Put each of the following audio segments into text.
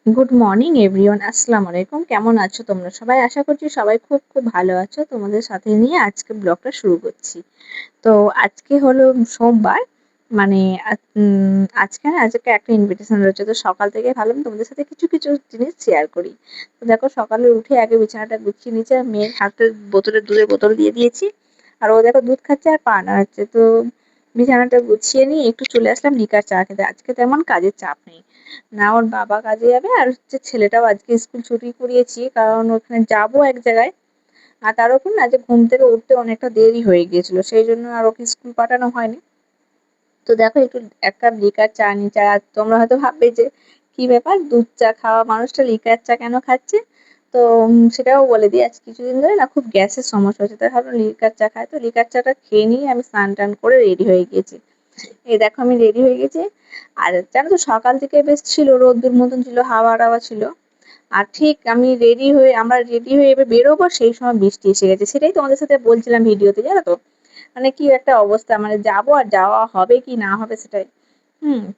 Good morning everyone, আসসালামু আলাইকুম। কেমন আছো তোমরা সবাই? আশা করছি সবাই খুব খুব ভালো আছো। তোমাদের সাথে নিয়ে আজকে ব্লগটা শুরু করছি। তো আজকে হলো সোমবার, মানে আজকে একটা ইনভিটেশন রয়েছে। তো সকাল থেকে ভাবলাম তোমাদের সাথে কিছু কিছু জিনিস শেয়ার করি। তো দেখো, সকালে উঠে আগে বিছানাটা গুছিয়ে নিয়েছি, আর মেয়ের হাতে দুধের বোতল দিয়ে দিয়েছি। আর ও দেখো দুধ খাচ্ছে আর পা নাড়াচ্ছে। তো বিছানাটা গুছিয়ে নিয়ে একটু চলে আসলাম লিকার চা খেতে। আজকে তেমন কাজের চাপ নেই, না ওর বাবা কাজে যাবে, আর হচ্ছে ছেলেটাও আজকে স্কুল ছুটি করিয়েছি, কারণ ওখানে যাবো এক জায়গায়। আর তার উপর না, যে ঘুম থেকে উঠতে অনেকটা দেরি হয়ে গিয়েছিল, সেই জন্য আর ওকে স্কুল পাঠানো হয়নি। তো দেখো, একটু এক কাপ লিকার চা নিচ্ছি। আর তোমরা হয়তো ভাববে যে কি ব্যাপার, দুধ চা খাওয়া মানুষটা লিকার চা কেন খাচ্ছে? তো সেটাও বলে দিই। আজ কিছুদিন ধরে না খুব গ্যাসের সমস্যা হচ্ছে, তাই ভাবলাম লিকার চা খাই। তো লিকার চাটা খেয়ে নিয়ে আমি স্নান টান করে রেডি হয়ে গেছি। এই দেখো, আমি রেডি হয়ে গেছি। আর জানো তো, সকাল থেকে বেশ ছিল, রোদ্দুর মতন ছিল, হাওয়া টাওয়া ছিল। আর ঠিক আমরা রেডি হয়ে এবার বেরোবো, সেই সময় বৃষ্টি এসে গেছে। সেটাই তোমাদের সাথে বলছিলাম ভিডিওতে, জানো তো। মানে কি একটা অবস্থা, মানে যাবো আর যাওয়া হবে কি না হবে সেটাই।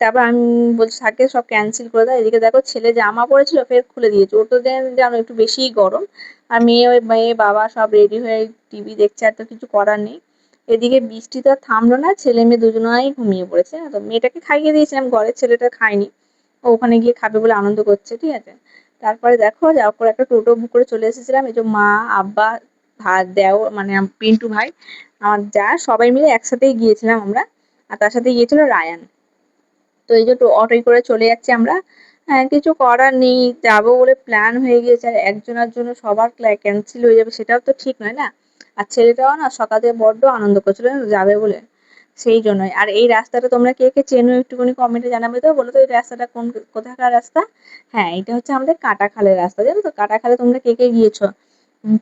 তারপর আমি বলছি থাকে সব ক্যান্সেল করে দাও। এদিকে দেখো, ছেলে জামা পড়েছিল ফের খুলে দিয়েছে। ওর তো জানো একটু বেশিই গরম। আর মেয়ে বাবা সব রেডি হয়ে টিভি দেখছে, আর তো কিছু করার নেই। এদিকে বৃষ্টি তো আর থামলো না, ছেলে মেয়ে দুজনেই ঘুমিয়ে পড়েছে। তো মেয়েটাকে খাইয়ে দিয়েছিলাম ঘরে, ছেলেটা খায়নি। ও ওখানে গিয়ে খাবে বলে আনন্দ করছে, ঠিক আছে। তারপরে দেখো, যাওয়ার পর একটা টোটো বুক করে চলে এসেছিলাম। এই যে মা, আব্বা, ভাত দেও, মানে পিন্টু ভাই, আমার যা, সবাই মিলে একসাথেই গিয়েছিলাম আমরা। আর তার সাথে গিয়েছিল রায়ান। তো এই যে অটোয় করে চলে যাচ্ছি আমরা। হ্যাঁ, কিছু করার নেই, যাবো বলে প্ল্যান হয়ে গিয়েছে, আর একজনের জন্য সবার ক্যান্সেল হয়ে যাবে সেটাও তো ঠিক নয় না। আর ছেলেটাও না সকাল থেকে বড্ড আনন্দ করছিল যাবে বলে, সেই জন্যই। আর এই রাস্তাটা তোমরা কে কে চেনো একটুখানি কমেন্টে জানাবে তো, বলো তো এই রাস্তাটা কোথাকার রাস্তা? হ্যাঁ, এটা হচ্ছে আমাদের কাটাখালের রাস্তা, জানো তো। কাটাখালে তোমরা কে কে গিয়েছো?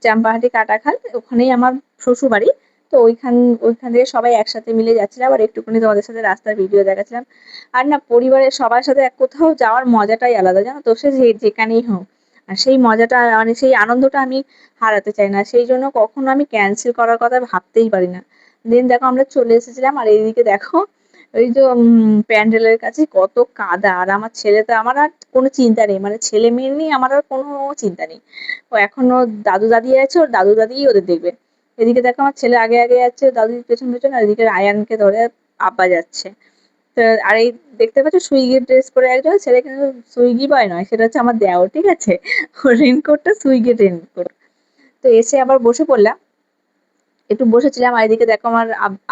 চাম্পাহাটি কাটাখাল, ওখানেই আমার শ্বশুর বাড়ি। তো ওইখান থেকে সবাই একসাথে মিলে যাচ্ছিলাম, আর একটুখানি তোমাদের সাথে রাস্তার ভিডিও দেখাচ্ছিলাম। আর না, পরিবারের সবার সাথে কোথাও যাওয়ার মজাটাই আলাদা, জানো তো। সে যেখানেই হোক, আর সেই মজাটা, মানে সেই আনন্দটা আমি হারাতে চাই না। সেই জন্য কখনো আমি ক্যান্সেল করার কথা ভাবতেই পারি না। দেন দেখো, আমরা চলে এসেছিলাম, আর এইদিকে দেখো ওই যে প্যান্ডেলের কাছে কত কাদা। আর আমার আর কোনো চিন্তা নেই, মানে ছেলে মেয়ে নিয়ে আমার আর কোনো চিন্তা নেই। ও এখনো দাদু দাদি আছে, ওর দাদু দাদিই ওদের দেখবে। এদিকে দেখো, আমার ছেলে আগে আগে যাচ্ছে, দাদুর পেছন পেছন, আর এদিকে আয়ানকে ধরে আব্বা যাচ্ছে। তো আর এই দেখতে পাচ্ছ সুইগির ড্রেস পরে একজন ছেলে, কিন্তু সুইগি বয় নয়, সেটা হচ্ছে আমার দেওর, ঠিক আছে। ওর রেনকোটটা সুইগির রেনকোট। তো এসে আবার বসে পড়লাম, একটু বসেছিলাম। আর এদিকে দেখো, আমার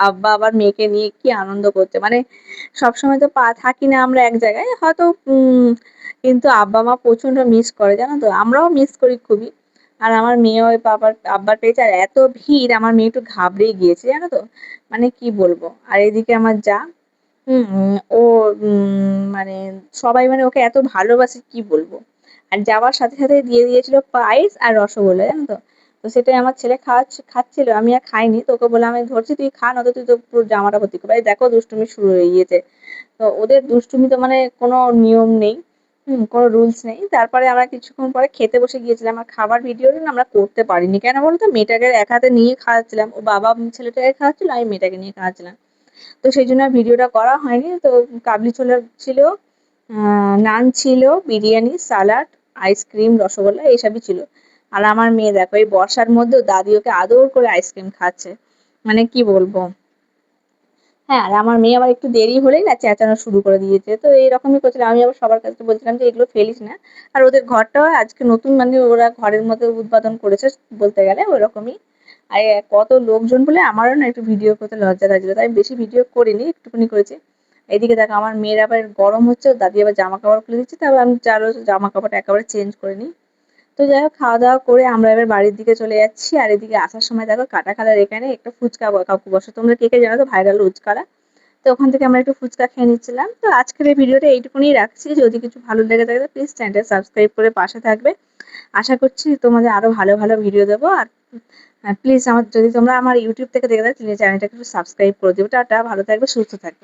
আব্বা আবার মেয়েকে নিয়ে কি আনন্দ করছে। মানে সবসময় তো থাকি না আমরা এক জায়গায়, হয়তো কিন্তু আব্বা মা প্রচন্ড মিস করে, জানো তো। আমরাও মিস করি খুবই। আর আমার মেয়ে ওই আব্বার পেয়েছে, আর এত ভিড়, আমার মেয়ে একটু ঘাবড়েই গিয়েছে, জানো তো। মানে কি বলবো। আর এদিকে আমার যা, ও মানে সবাই মানে ওকে এত ভালোবাসে, কি বলবো। আর যাওয়ার সাথে সাথে দিয়ে দিয়েছিল পায়েস আর রসগোল্লা, জানো তো। তো সেটাই আমার ছেলে খাচ্ছিল, আমি আর খাইনি। তো ওকে বললাম, আমি ধরছি, তুই খা, নয়তো তুই তো পুরো জামাটা ভর্তি করবি। এই দেখো, দুষ্টুমি শুরু হয়ে গিয়েছে। তো ওদের দুষ্টুমি তো মানে কোনো নিয়ম নেই, কোনো রুলস নেই। তারপরে আমরা কিছুক্ষণ পরে খেতে বসে গিয়েছিলাম। আর খাবার ভিডিওটা না আমরা করতে পারিনি, কেন বলতো, মেয়েটাকে এক হাতে নিয়ে খাওয়াচ্ছিলাম, ও বাবা ছেলেটাকে খাওয়াচ্ছিল, আমি মেয়েটাকে নিয়ে খাওয়াচ্ছিলাম। তো সেই জন্য আর ভিডিওটা করা হয়নি। তো কাবলি ছোলা ছিল, নান ছিল, বিরিয়ানি, সালাড, আইসক্রিম, রসগোল্লা এইসবই ছিল। আর আমার মেয়ে দেখো, এই বর্ষার মধ্যেও দাদি ওকে আদর করে আইসক্রিম খাচ্ছে। মানে কি বলবো। হ্যাঁ, আর আমার মেয়ে আবার একটু দেরি হলেই না চেঁচানো শুরু করে দিয়েছে। তো এইরকমই করছিল। আমি আবার সবার কাছে বলছিলাম যে এগুলো ফেলিস না। আর ওদের ঘরটাও আজকে নতুন, মানে ওরা ঘরের মধ্যে উদ্বোধন করেছে বলতে গেলে, ওরকমই। আর কত লোকজন বলে আমারও না একটু ভিডিও করতে লজ্জা লাগছিল, তাই বেশি ভিডিও করিনি, একটুখানি করেছি। এদিকে দেখো, আমার মেয়ের আবার গরম হচ্ছে, ওর দাদি আবার জামা কাপড় খুলে দিচ্ছে, তারপর আমি চারো জামা কাপড়টা একেবারে চেঞ্জ করে নিই। তো যাই হোক, খাওয়া দাওয়া করে আমরা এবার বাড়ির দিকে চলে যাচ্ছি। আর এদিকে আসার সময় দেখো, কাটাখালের এখানে একটা ফুচকা কাকু বসে, তোমরা কে কে জানো তো, ভাইরাল ফুচকারা। তো ওখান থেকে আমরা একটু ফুচকা খেয়ে নিচ্ছিলাম। তো আজকের এই ভিডিওটা এইটুকুনি রাখছি। যদি কিছু ভালো লেগে থাকে প্লিজ চ্যানেলটা সাবস্ক্রাইব করে পাশে থাকবে। আশা করছি তোমাদের আরো ভালো ভালো ভিডিও দেবো। আর প্লিজ যদি তোমরা আমার ইউটিউব থেকে দেখে থাকো, চ্যানেলটাকে একটু সাবস্ক্রাইব করে দিও। টাটা, ভালো থাকবে, সুস্থ থাকবে।